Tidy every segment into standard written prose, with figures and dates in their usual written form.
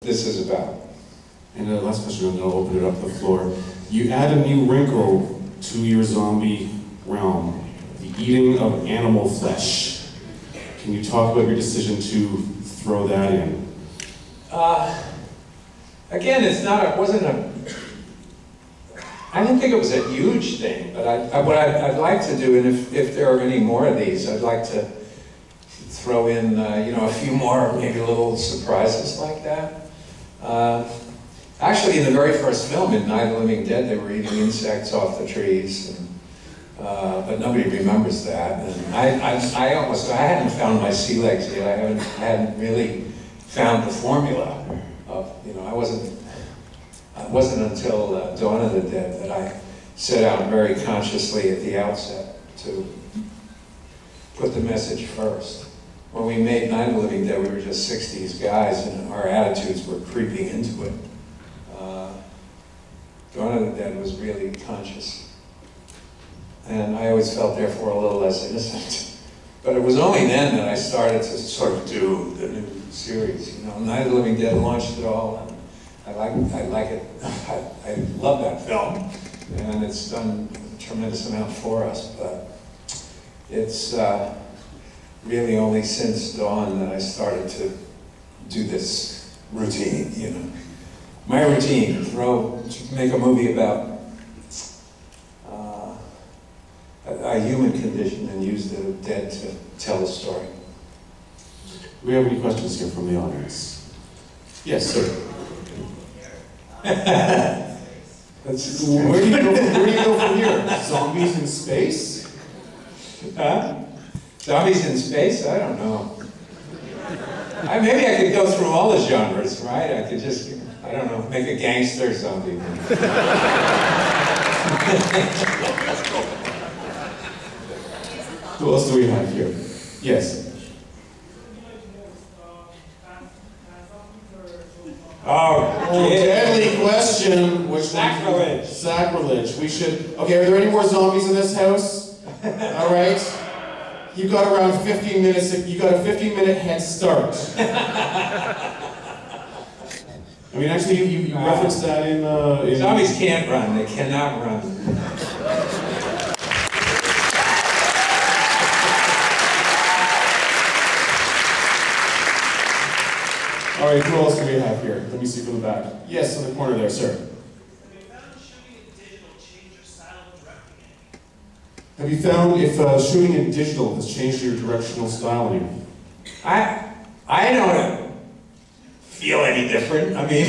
this is about. And the last question, and then I'll open it up to the floor. You add a new wrinkle to your zombie realm, the eating of animal flesh. Can you talk about your decision to throw that in? Again, I didn't think it was a huge thing, but what I'd like to do, and if there are any more of these, I'd like to throw in, a few more, maybe little surprises like that. Actually, in the very first film, in Night of the Living Dead, they were eating insects off the trees, and, but nobody remembers that. And I hadn't found my sea legs yet. I hadn't really found the formula of, it wasn't until Dawn of the Dead that I set out very consciously at the outset to put the message first. When we made Night of the Living Dead, we were just 60s guys, and our attitudes were creeping into it. Dawn of the Dead was really conscious. And I always felt, therefore, a little less innocent. But it was only then that I started to sort of do the new series. Night of the Living Dead launched it all. And I like it. I love that film, and it's done a tremendous amount for us. But it's really only since Dawn that I started to do this routine. My routine: make a movie about a human condition and use the dead to tell a story. Do we have any questions here from the audience? Yes, sir. Where do you go from here? Zombies in space? Huh? Zombies in space? I don't know. Maybe I could go through all the genres, right? I could just, I don't know, make a gangster zombie. Who else do we have here? Yes. Oh, deadly question. Which sacrilege. Sacrilege. We should. Okay, are there any more zombies in this house? All right. You got around 15 minutes. You got a 15-minute head start. I mean, actually, you referenced that in. Zombies can't run. They cannot run. All right, who else do we have here? Let me see from the back. Yes, in the corner there, sir. Have you found if shooting in digital has changed your directional style any? I don't feel any different. I mean,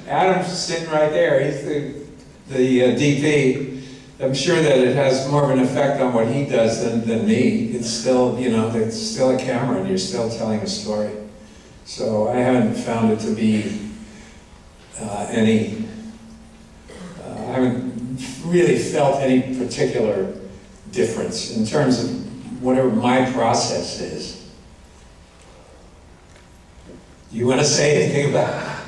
Adam's sitting right there. He's the DP. I'm sure that it has more of an effect on what he does than me. It's still, it's still a camera and you're still telling a story. So I haven't found it to be I haven't really felt any particular difference in terms of whatever my process is. Do you want to say anything about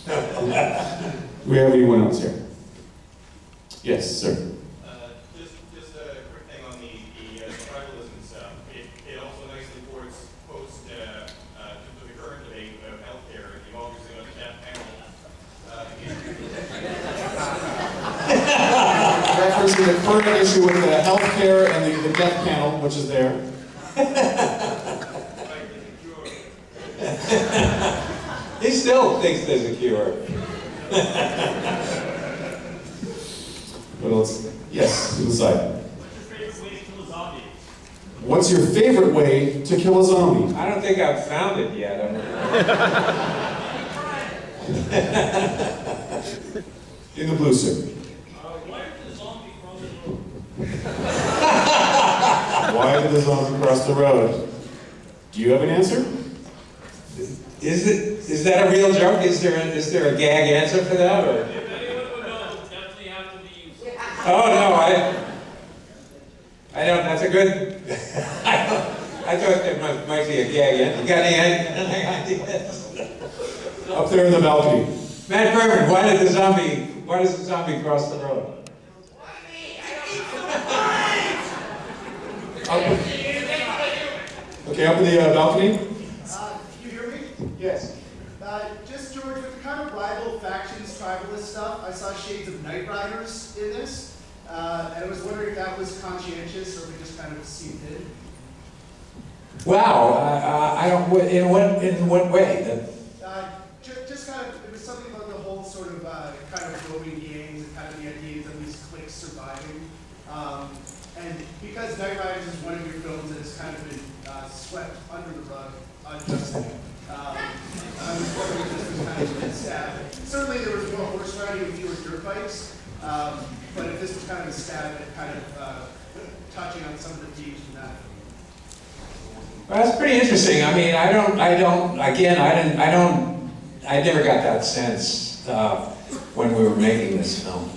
it? Do we have anyone else here? Yes, sir. Just a quick thing on the tribalism stuff. It also nicely ports post to the current debate about healthcare. You've obviously got the death panel. Referencing the current issue with the healthcare and the death panel, which is there. He still thinks there's a cure. What else? Yes, to the side. What's your favorite way to kill a zombie? What's your favorite way to kill a zombie? I don't think I've found it yet. In the blue, sir. Why did the zombie cross the road? Why did the zombie cross the road? Do you have an answer? Is that a real joke? Is there a gag answer for that? Or? If anyone would know, it would definitely have to be used. Oh no, I don't. That's a good. I thought there might be a gag answer. You got any ideas? Up there in the balcony. Matt Berman, why does the zombie cross the road? Okay, up in the balcony. Can you hear me? Yes. Just George, with the kind of rival factions, tribalist stuff, I saw shades of Knight Riders in this, and I was wondering if that was conscientious or if it just kind of seeped in. Wow, I don't. In what way? Just kind of, it was something about the whole sort of kind of roving gangs and kind of the ideas of these cliques surviving. And because Knight Riders is one of your films that has kind of been swept under the rug unjustly, I was wondering if this was kind of a stab. Certainly there was more horse riding and fewer dirt bikes, but if this was kind of a stab at kind of touching on some of the themes from that. Well, that's pretty interesting. I mean, I never got that sense when we were making this film.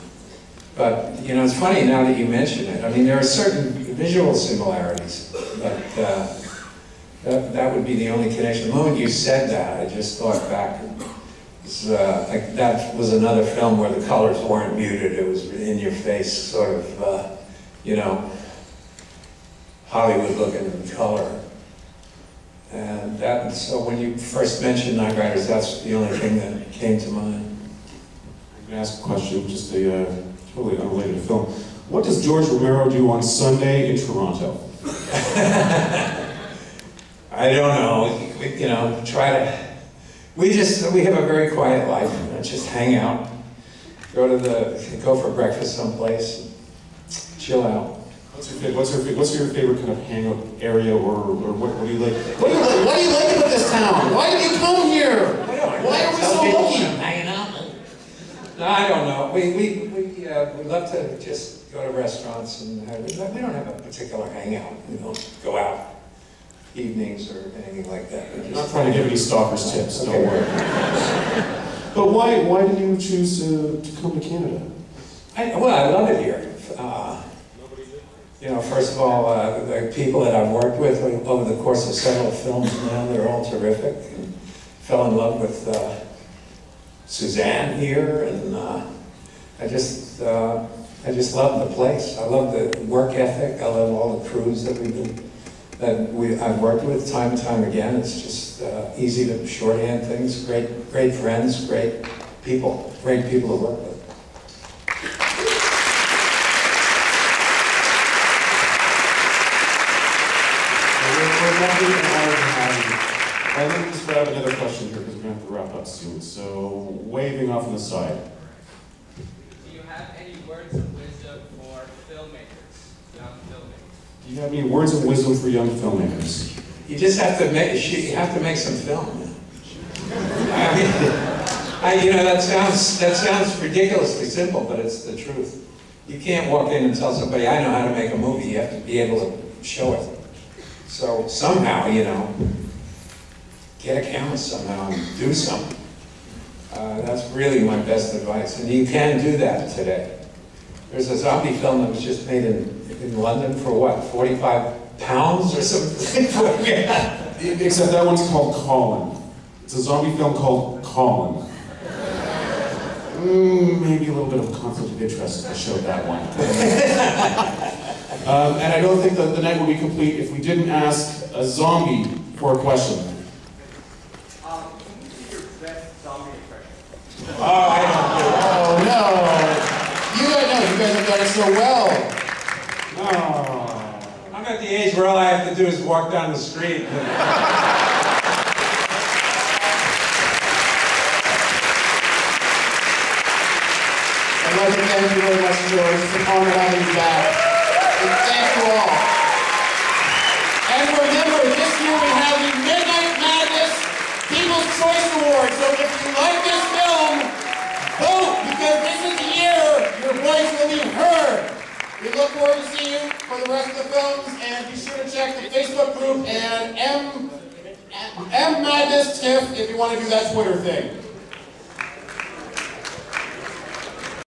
But, you know, it's funny now that you mention it. I mean, there are certain visual similarities, but that would be the only connection. The moment you said that, I just thought back. Like that was another film where the colors weren't muted. It was in your face, sort of, you know, Hollywood looking color. And that, so when you first mentioned Knight Riders, that's the only thing that came to mind. I'm going to ask a question, just a totally unrelated film. What does George Romero do on Sunday in Toronto? I don't know. You know, we have a very quiet life. You know, just hang out, go for breakfast someplace, chill out. What's your favorite kind of hangout area, or what do you like? What do you like about this town? Why did you come here? Why are we so lucky? Hanging out. No, I don't know. We love to just go to restaurants and we don't have a particular hangout. We don't go out evenings or anything like that. I'm not trying to give any stalkers tips. Don't worry. But why did you choose to come to Canada? I love it here. You know, first of all, the people that I've worked with over the course of several films now, they're all terrific. And fell in love with Suzanne here, and I just love the place. I love the work ethic. I love all the crews that I've worked with time and time again. It's just easy to shorthand things. Great friends, great people to work with. Let me just grab another question here because we're going to have to wrap up soon. So, waving off on the side. Do you have any words of wisdom for filmmakers, young filmmakers? Do you have any words of wisdom for young filmmakers? You just have to make some film. I mean, you know, that sounds ridiculously simple, but it's the truth. You can't walk in and tell somebody, I know how to make a movie. You have to be able to show it. So somehow, you know, get a camera somehow and do something. That's really my best advice. And you can do that today. There's a zombie film that was just made in London for what, 45 pounds or something? Except that one's called Colin. It's a zombie film called Colin. Maybe a little bit of a conflict of interest if I showed that one. And I don't think that the night would be complete if we didn't ask a zombie for a question. Can you do your best zombie impression? Oh no! You guys have done it so well. Oh. I'm at the age where all I have to do is walk down the street. I'd like to thank you very much, George. It's an honor having you back. And thank you all. And remember, this year we have the Midnight Madness People's Choice Award. So if you like this film, vote, because this is the year your voice will be heard. We look forward to seeing you for the rest of the films, and be sure to check the Facebook group and M Madness TIFF if you want to do that Twitter thing.